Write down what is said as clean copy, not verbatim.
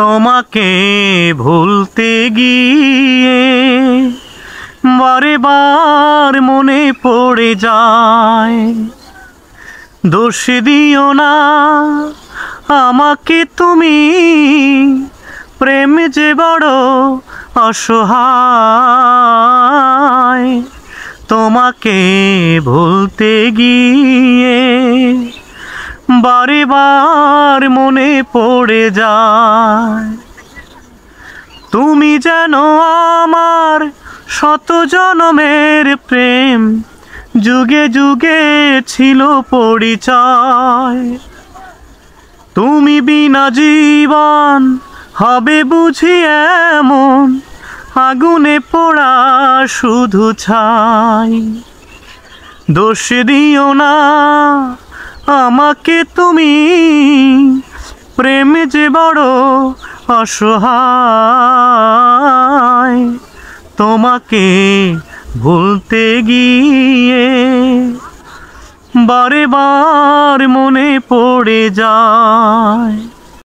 তোমাকে ভুলতে গিয়ে বারে বার মনে পড়ে যায়। দোষ দিও না আমাকে তুমি, প্রেম যে বড় অসহায়। তোমাকে ভুলতে গিয়ে বারে বার মনে পড়ে যায়। তুমি যেন আমার শত জনমের প্রেম, যুগে যুগে ছিল পরিচয়। তুমি বিনা জীবন হবে বুঝি এমন, আগুনে পোড়া শুধু ছাই। দোষ দিও না আমাকে তুমি, প্রেম যে বড় অসহায়। তোমাকে ভুলতে গিয়ে বারে বার মনে পড়ে যায়।